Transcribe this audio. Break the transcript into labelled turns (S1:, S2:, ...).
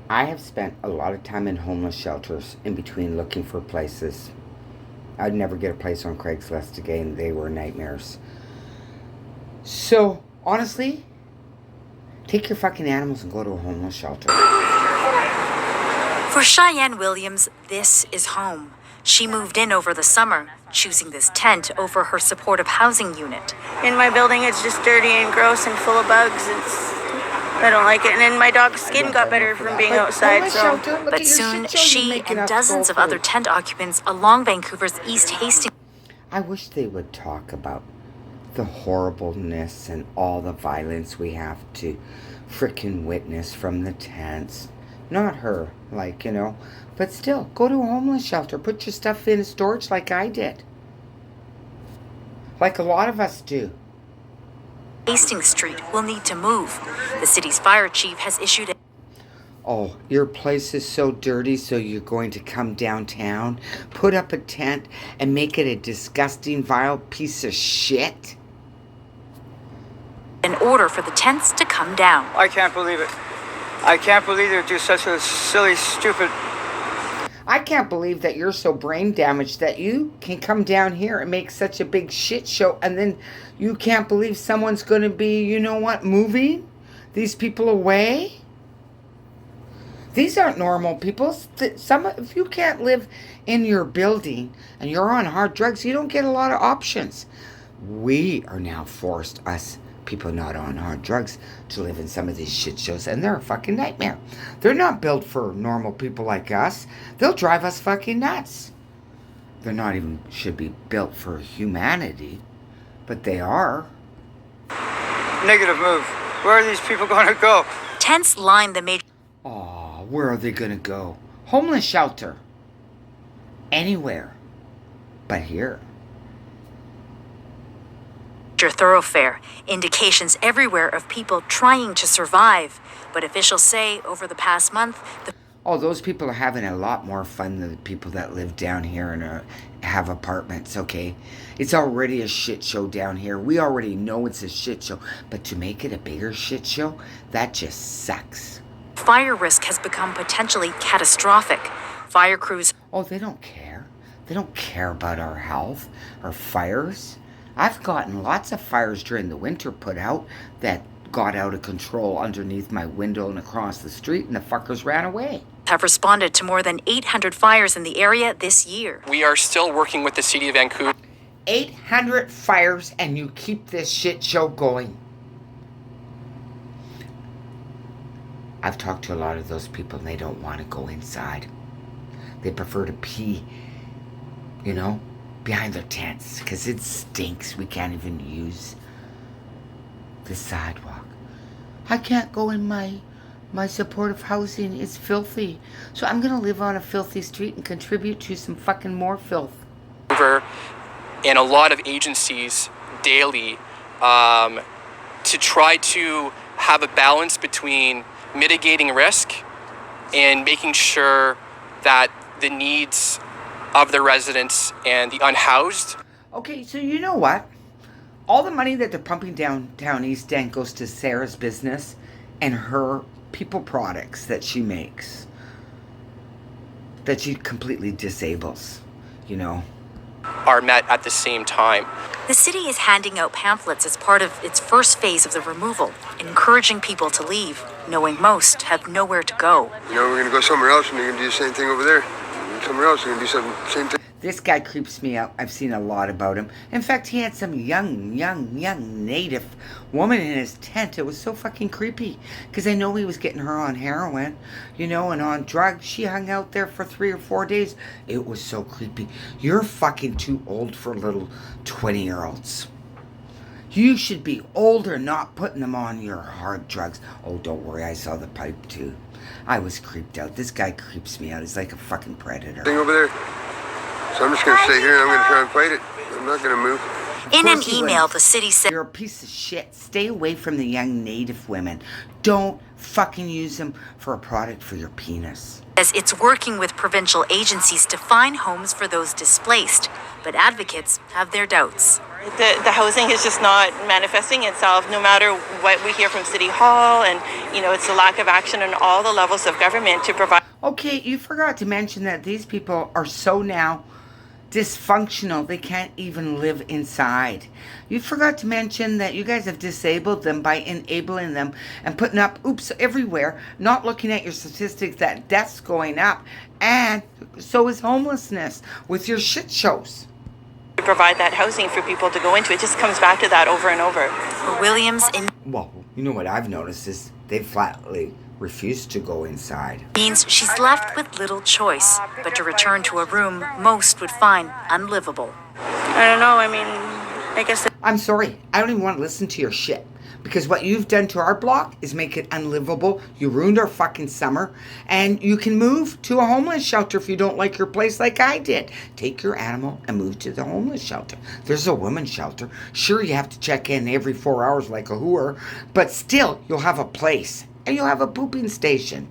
S1: I have spent a lot of time in homeless shelters in between looking for places. I'd never get a place on Craigslist again. They were nightmares. So, honestly, take your fucking animals and go to a homeless shelter.
S2: For Cheyenne Williams, this is home. She moved in over the summer, choosing this tent over her supportive housing unit.
S3: In my building, it's just dirty and gross and full of bugs. I don't like it. And then my dog's skin got better from being outside.
S2: But soon, she and dozens of other tent occupants along Vancouver's East Hastings.
S1: I wish they would talk about the horribleness and all the violence we have to frickin' witness from the tents. Not her, but still, go to a homeless shelter. Put your stuff in storage like I did. Like a lot of us do.
S2: Hastings Street will need to move. The city's fire chief has issued a...
S1: Oh, your place is so dirty, so you're going to come downtown, put up a tent, and make it a disgusting, vile piece of shit?
S2: An order for the tents to come down.
S4: I can't believe it. I can't believe they do such a silly, stupid...
S1: I can't believe that you're so brain damaged that you can come down here and make such a big shit show, and then you can't believe someone's going to be, moving these people away? These aren't normal people. If you can't live in your building and you're on hard drugs, you don't get a lot of options. We are now forced, us people not on hard drugs, to live in some of these shit shows, and they're a fucking nightmare. They're not built for normal people like us. They'll drive us fucking nuts. They're not even should be built for humanity, but they are.
S4: Negative move. Where are these people going to go?
S2: Tents line the major...
S1: Oh, where are they going to go? Homeless shelter. Anywhere. But here.
S2: thoroughfare, indications everywhere of people trying to survive. But officials say over the past month,
S1: those people are having a lot more fun than the people that live down here and have apartments, okay? It's already a shit show down here. We already know it's a shit show. But to make it a bigger shit show, that just sucks.
S2: Fire risk has become potentially catastrophic. Fire crews...
S1: Oh, they don't care. They don't care about our health or fires. I've gotten lots of fires during the winter put out that got out of control underneath my window and across the street, and the fuckers ran away.
S2: Have responded to more than 800 fires in the area this year.
S5: We are still working with the city of Vancouver.
S1: 800 fires, and you keep this shit show going. I've talked to a lot of those people, and they don't want to go inside. They prefer to pee, behind their tents, because it stinks. We can't even use the sidewalk. I can't go in my supportive housing. It's filthy. So I'm going to live on a filthy street and contribute to some fucking more filth.
S5: And a lot of agencies daily to try to have a balance between mitigating risk and making sure that the needs of the residents and the unhoused.
S1: Okay, so you know what? All the money that they're pumping downtown East End goes to Sarah's business and her people products that she makes. That she completely disables,
S5: Are met at the same time.
S2: The city is handing out pamphlets as part of its first phase of the removal, encouraging people to leave, knowing most have nowhere to go.
S6: We're going to go somewhere else and you're going to do the same thing over there. Somewhere else, you're going to do the same thing.
S1: This guy creeps me out. I've seen a lot about him. In fact, he had some young native woman in his tent. It was so fucking creepy. Because I know he was getting her on heroin, and on drugs. She hung out there for 3 or 4 days. It was so creepy. You're fucking too old for little 20-year-olds. You should be older, not putting them on your hard drugs. Oh, don't worry. I saw the pipe, too. I was creeped out. This guy creeps me out. He's like a fucking predator.
S6: Thing over there. So I'm just going to stay here and I'm going to try and fight it. I'm not going to move.
S2: In an
S1: course he
S2: email,
S1: wouldn't.
S2: the city said
S1: You're a piece of shit. Stay away from the young Native women. Don't fucking use them for a product for your penis.
S2: it's working with provincial agencies to find homes for those displaced, but advocates have their doubts.
S7: The housing is just not manifesting itself, no matter what we hear from City Hall, and it's a lack of action on all the levels of government to provide.
S1: Okay, you forgot to mention that these people are so now dysfunctional they can't even live inside. You forgot to mention that you guys have disabled them by enabling them and putting up oops everywhere, not looking at your statistics that death's going up, and so is homelessness with your shit shows.
S7: To provide that housing for people to go into. It just comes back to that over and over.
S2: For Williams, it
S1: Well, you know what I've noticed is they flatly refuse to go inside.
S2: means she's left with little choice but to return to a room most would find unlivable.
S3: I don't know. I mean, I guess
S1: I'm sorry, I don't even want to listen to your shit. Because what you've done to our block is make it unlivable. You ruined our fucking summer. And you can move to a homeless shelter if you don't like your place like I did. Take your animal and move to the homeless shelter. There's a women's shelter. Sure, you have to check in every 4 hours like a whore. But still, you'll have a place. And you'll have a pooping station.